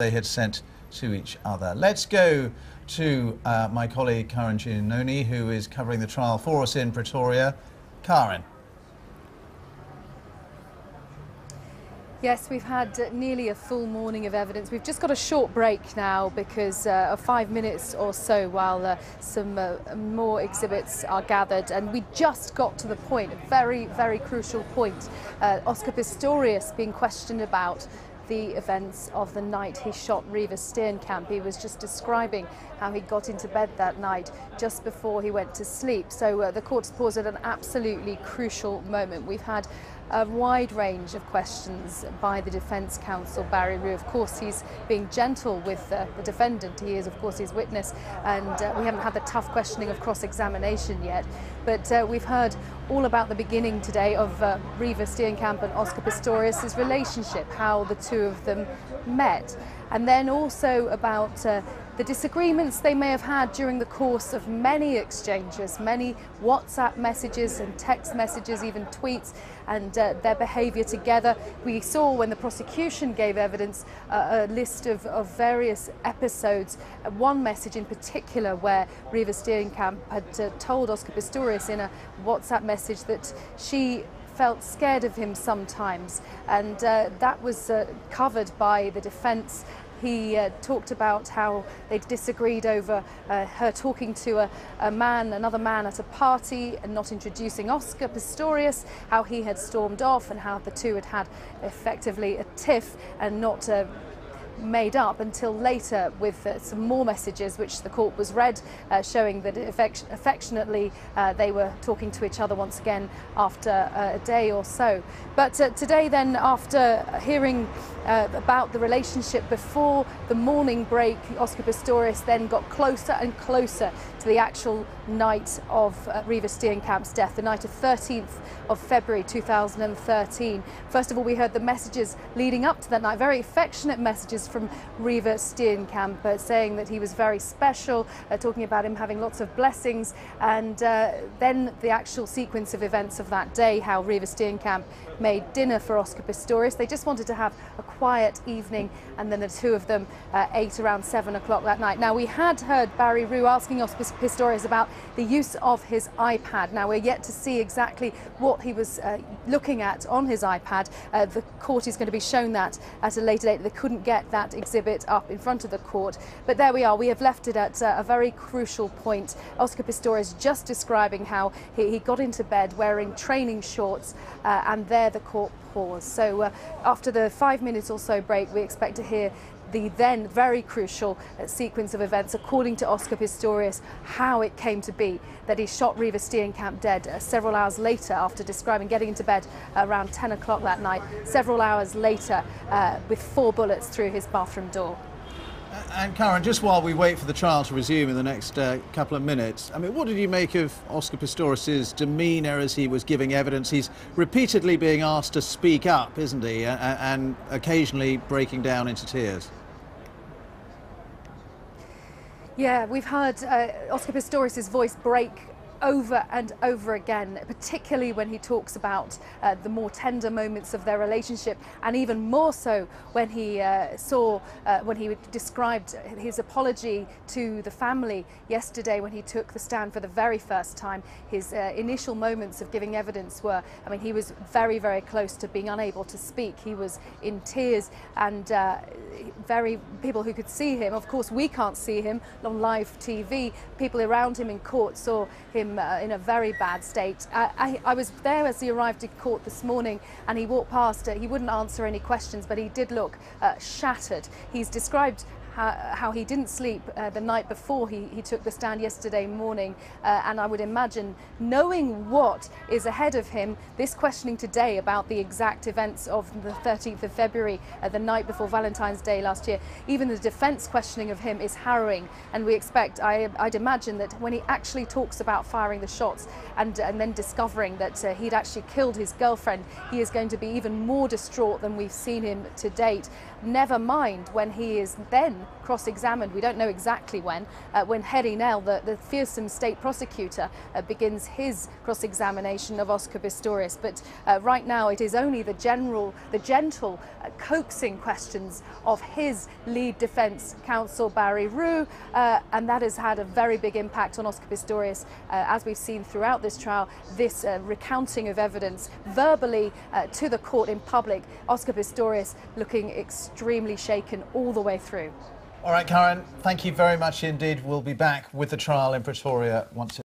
they had sent to each other. Let's go to my colleague Karin Giannone, who is covering the trial for us in Pretoria. Karin. Yes, we've had nearly a full morning of evidence. We've just got a short break now because of 5 minutes or so while some more exhibits are gathered. And we just got to the point, a very, very crucial point. Oscar Pistorius being questioned about the events of the night he shot Reeva Steenkamp. He was just describing how he got into bed that night just before he went to sleep. So the court's paused at an absolutely crucial moment. We've had a wide range of questions by the defence counsel, Barry Roux. Of course, he's being gentle with the defendant. He is, of course, his witness, and we haven't had the tough questioning of cross-examination yet. But we've heard all about the beginning today of Reeva Steenkamp and Oscar Pistorius' relationship, how the two of them met, and then also about the disagreements they may have had during the course of many exchanges, many WhatsApp messages and text messages, even tweets, and their behaviour together. We saw when the prosecution gave evidence a list of various episodes, one message in particular where Reeva Steenkamp had told Oscar Pistorius in a WhatsApp message that she felt scared of him sometimes, and that was covered by the defence. He talked about how they disagreed over her talking to another man at a party and not introducing Oscar Pistorius, how he had stormed off and how the two had had effectively a tiff and not made up until later with some more messages which the court was read, showing that affectionately they were talking to each other once again after a day or so. But today then, after hearing about the relationship before the morning break, Oscar Pistorius then got closer and closer to the actual night of Reeva Steenkamp's death, the night of 13th of February 2013. First of all, we heard the messages leading up to that night, very affectionate messages from Reeva Steenkamp, saying that he was very special, talking about him having lots of blessings, and then the actual sequence of events of that day, how Reeva Steenkamp made dinner for Oscar Pistorius. They just wanted to have a quiet evening, and then the two of them ate around 7 o'clock that night. Now, we had heard Barry Roux asking Oscar Pistorius about the use of his iPad. Now, we're yet to see exactly what he was looking at on his iPad. The court is going to be shown that at a later date. They couldn't get that exhibit up in front of the court, but there we are. We have left it at a very crucial point. Oscar Pistorius just describing how he got into bed wearing training shorts, and there the court paused. So after the 5 minutes or so break, we expect to hear the then very crucial sequence of events, according to Oscar Pistorius, how it came to be that he shot Reeva Steenkamp dead several hours later, after describing getting into bed around 10 o'clock that night, several hours later with 4 bullets through his bathroom door. And Karin, just while we wait for the trial to resume in the next couple of minutes, I mean, what did you make of Oscar Pistorius' demeanour as he was giving evidence? He's repeatedly being asked to speak up, isn't he, and occasionally breaking down into tears. Yeah, we've heard Oscar Pistorius' voice break over and over again, particularly when he talks about the more tender moments of their relationship, and even more so when he when he described his apology to the family yesterday when he took the stand for the very first time. His initial moments of giving evidence were, I mean, he was very, very close to being unable to speak. He was in tears, and people who could see him, of course we can't see him on live TV, people around him in court saw him in a very bad state. I was there as he arrived at court this morning, and he walked past. He wouldn't answer any questions, but he did look shattered. He's described how he didn't sleep the night before he took the stand yesterday morning, and I would imagine, knowing what is ahead of him, this questioning today about the exact events of the 13th of February, the night before Valentine's Day last year, even the defence questioning of him is harrowing, and we expect, I'd imagine, that when he actually talks about firing the shots and then discovering that he'd actually killed his girlfriend, he is going to be even more distraught than we've seen him to date. Never mind when he is then again cross-examined. We don't know exactly when Hedy Nell, the fearsome state prosecutor, begins his cross-examination of Oscar Pistorius. But right now it is only the gentle, coaxing questions of his lead defence counsel, Barry Roux, and that has had a very big impact on Oscar Pistorius, as we've seen throughout this trial. This recounting of evidence verbally to the court in public, Oscar Pistorius looking extremely shaken all the way through. All right, Karin, thank you very much indeed. We'll be back with the trial in Pretoria once